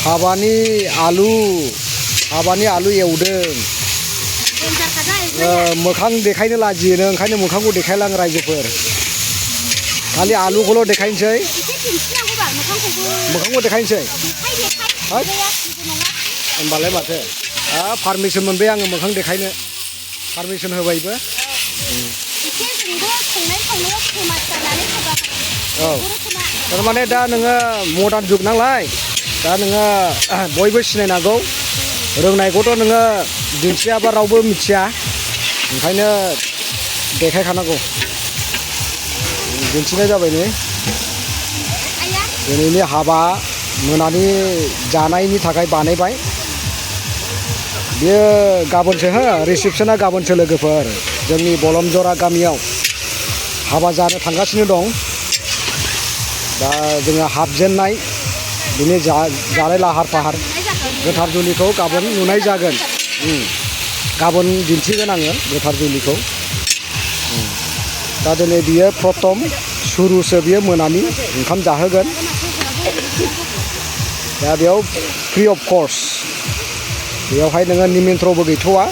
हाबानि आलु एवदों मोखां देखायनो लाजियो ओंखायनो मोखांखौ देखायलां रायजोफोर खालि आलुखौल' देखायनोसै मोखांखौ देखायनोसै होनबालाय माथो पारमिसन मोनबाय आङो मोखां देखायनो पारमिसन होबायबो औ थारमाने दा नोङो मडार्न जुग नालाय दा नोङो बयबो सिनायनांगौ रोंनायखौथ' नोङो दिन्थियाबा रावबो मिथिया ओंखायनो देखायखानांगौ दिन्थिनाय जाबाय नै दिनैनि हाबा मोनानि जानायनि थाखाय बानायबाय बेयो गाबोनसो रिसेपसना गाबोनसो लोगोफोर जोंनि बलमजरा गामियाव हाबा जानो थांगासिनो दं दा जोङो हाबजेननाय बिनि जानाय लाहार फाहार गोथार जुलिखौ गाबोन नुनाय जागोन गाबोन दिन्थिगोन आङो गोथार जुलिखौ दा दिनै बियो प्रथम सुरुसो बियो मोनानि ओंखाम जाहोगोन दा बेयाव फ्रि अफ कर्स बेयावहाय नोङो निमन्त्रबो गैथ'वा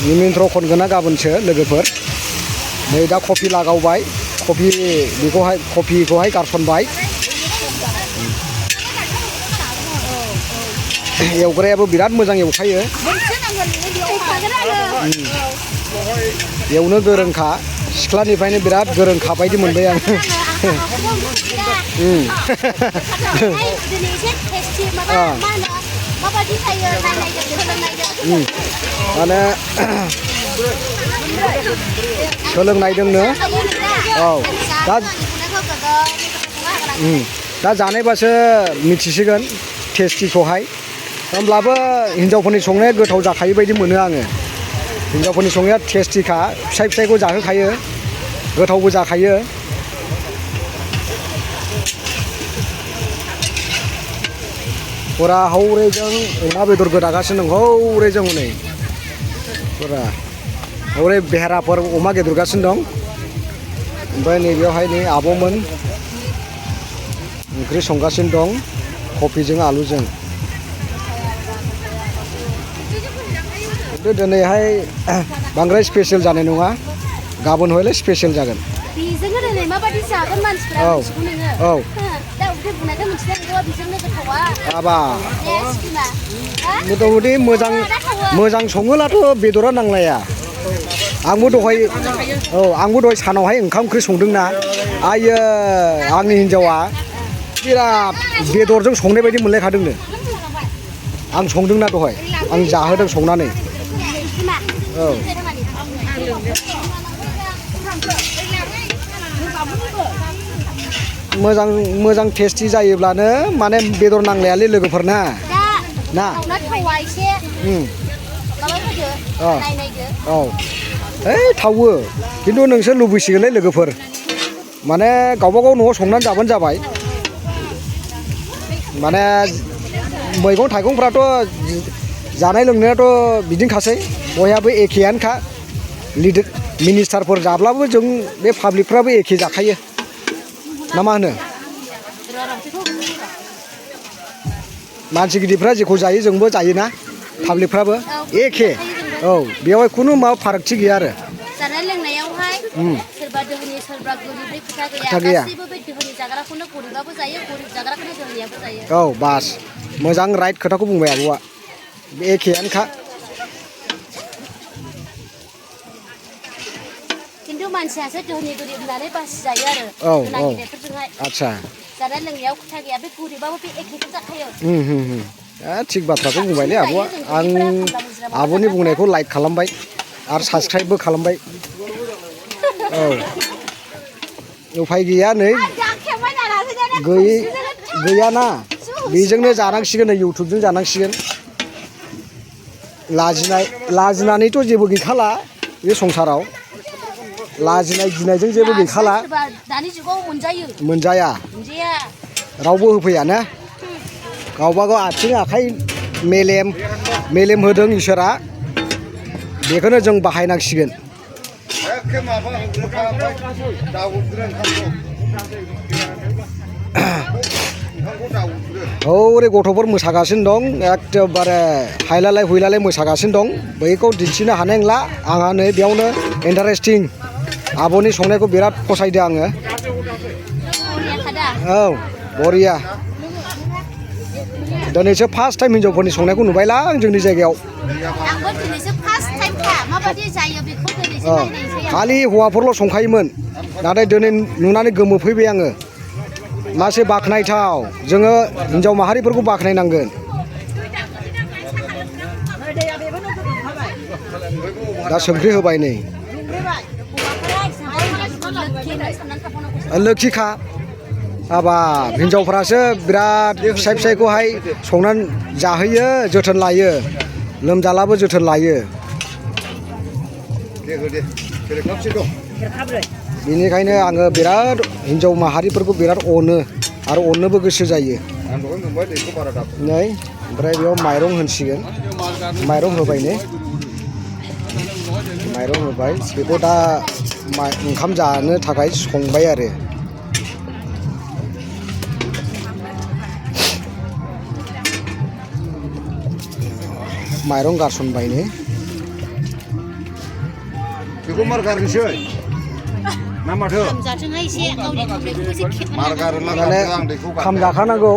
निमन्त्र खनगोना गाबोनसो लोगोफोर नै दा कफि लागावबाय कफिखौहाय गारसनबाय एवग्रायाबो बिराद मोजां एवखायो एवनो गोरोंखा सिख्लानिफ्रायनो बिराद गोरोंखा बायदि मोनबाय आं माने सोलोंनायदोंनो औ दा जानायबासो मिथिसिगोन टेस्टिखौहाय होमब्लाबो हिनजावफोरनि संनाया गोथाव जाखायो बायदि मोनो आङो हिनजावफोरनि संनाया टेस्टिखा फिसायखौ जाहोखायो गोथावबो जाखायो फुरा हौरैजों अमा बेदर गोदागासिनो दं हौरैजों हनै फुरा हौरै बेहेराफोर अमा गेदेरगासिनो दं ओमफ्राय नैबेयावहाय नै आब'मोन ओंख्रि संगासिनो दं कफिजों आलुजों दिनैहाय बांद्राय स्पेशल जानाय नङा गाबोन हयले स्पेशल जागोन औ औ हाबा मथा मथि मोजां सङोब्लाथ' बेदरा नांलाया आंबो दहाय सानावहाय ओंखाम ओंख्रि संदोंना आयो आंनि हिन्जावा बिराद बेदरजों संनाय बायदि मोनलायखादोंनो आं संदोंना दहाय आं जाहोदों संनानै औ मोजां टेस्टि जायोब्लानो माने बेदर नांलायालै लोगोफोरना ना औ ओइ थावो खिन्थु नोंसोर लुबैसिगोनलै लोगोफोर माने गावबागाव न'आव संनानै जाबानो जाबाय माने मैगं थाइगंफ्राथ' जानाय लोंनायाथ' बिदिनोखासै बयहाबो एखेयानोखा मिनिस्टारफोर जाब्लाबो जों बे पाब्लिकफ्राबो एखे जाखायो ना मा होनो मानसि गिदिरफ्रा जेखौ जायो जोंबो जायोना पाब्लिकफ्राबो एखे औ बेवहाय खुनु माबा फारागथि गैया आरो जानाय लोंनायावहाय सोरबा दोहोनि सोरबा गोरिबनि खोथा गैया गासैबो बे दोहोनि जाग्राखौनो गरिबाबो जायो गरिब जाग्राखौनो दोहोनियाबो जायो औ बास मोजां राइट खोथाखौ बुंबाय आब'आ बे एखेयानोखा खिन्थु मानसियासो दोहोनि गोरिब होननानै बासिजायो आरो गोनां गिदिरफोरजोंहाय आदसा जानाय लोंनायाव खोथा गैया बे गरिबाबो बे एखेखौ जाखायो थिग बाथ्राखौ बुंबायलै आब'आ आं आब'नि बुंनायखौ लाइक खालामबाय आरो साबसक्राइबबो खालामबाय औ उफाय गैया नै गैयाना बेजोंनो जानांसिगोन नै इउटुबजों जानांसिगोन लाजिनानैथ' जेबो गैखाला बे संसाराव लाजिनाय गिनायजों जेबो गैखाला दानि जुगाव मोनजाया रावबो होफैयाना गावबागाव आथिं आखाइ मेलेम होदों इसोरा बेखौनो जों बाहायनांसिगोन हौरै गथ'फोर मोसागासिनो दं एखेबारे हायलालाय हुइलालाय मोसागासिनो दं बैखौ दिन्थिनो हानाय नंला आंहा नै बेयावनो इन्टारेस्टिं आब'नि संनायखौ बिराद फसायदों आङो औ बरिया दिनैसो फार्स्ट टाइम हिन्जावफोरनि संनायखौ नुबायलां जोंनि जायगायाव आंबो दिनैसो फार्स्ट टाइमखा माबायदि जायो बेखौ दिनैसो नायनायसै आं खालि हौवाफोरल' संखायोमोन नाथाय दिनै नुनानै गोमोफैबाय आङो मासे बाख्नायथाव जोङो हिन्जाव माहारिफोरखौ बाख्नायनांगोन दा संख्रि होबाय नै लोखिखा हाबाब हिन्जावफ्रासो बिराद फिसाय फिसायखौहाय संनानै जाहोयो जोथोन लायो लोमजालाबो जोथोन लायो बेनिखायनो आङो बिराद हिन्जाव माहारिफोरखौ बिराद अनो आरो अननोबो गोसो जायो नै ओमफ्राय बेयाव माइरं होनसिगोन माइरं होबाय नै माइरं होबाय बेखौ दा ओंखाम जानो थाखाय संबाय आरो माइरं गारसनबाय नै बेखौ मार गारनोसै ना माथो जाथोंहाय एसे गावनि खुदैखौ एसे खेबनानै मार गारोला आं दैखौ खाम जाखानांगौ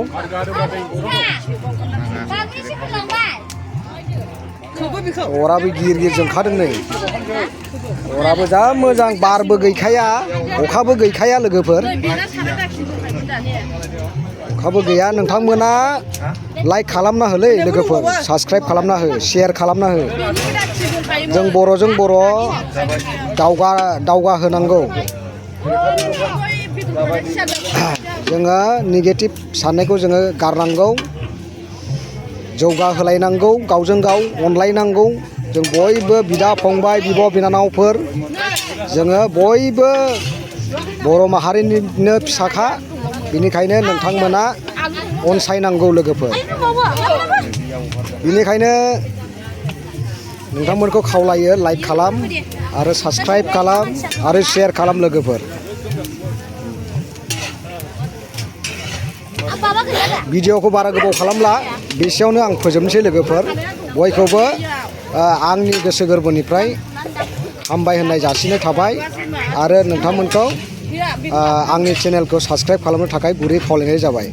अराबो गिर गिर जोंखादों नै अराबो जा मोजां बारबो गैखाया अखाबो गैखाया लोगोफोर अखाबो गैया नोंथांमोना लाइक खालामना होलै लोगोफोर साबस्क्राइब खालामना हो शेयार खालामना हो जों बर'जों बर' दावगा होनांगौ जोङो नेगेटिभ साननायखौ जोङो गारनांगौ जौगाहोलायनांगौ गावजों गाव अनलायनांगौ जों बयबो बिदा फंबाय बिब' बिनानावफोर जोङो बयबो बर' माहारिनिनो फिसाखा बेनिखायनो नोंथांमोना अनसायनांगौ लोगोफोर बेनिखायनो नोंथांमोनखौ खावलायो लाइक खालाम आरो साबस्क्राइब खालाम आरो शेयार खालाम लोगोफोर भिडिअखौ बारा गोबाव खालामला बेसेयावनो आं फोजोबनोसै लोगोफोर बयखौबो आंनि गोसो गोरबोनिफ्राय हामबाय होननाय जासिनाय थाबाय आरो नोंथांमोनखौ आंनि चेनेलखौ साबस्क्राइब खालामनो थाखाय गुरै खावलायनाय जाबाय।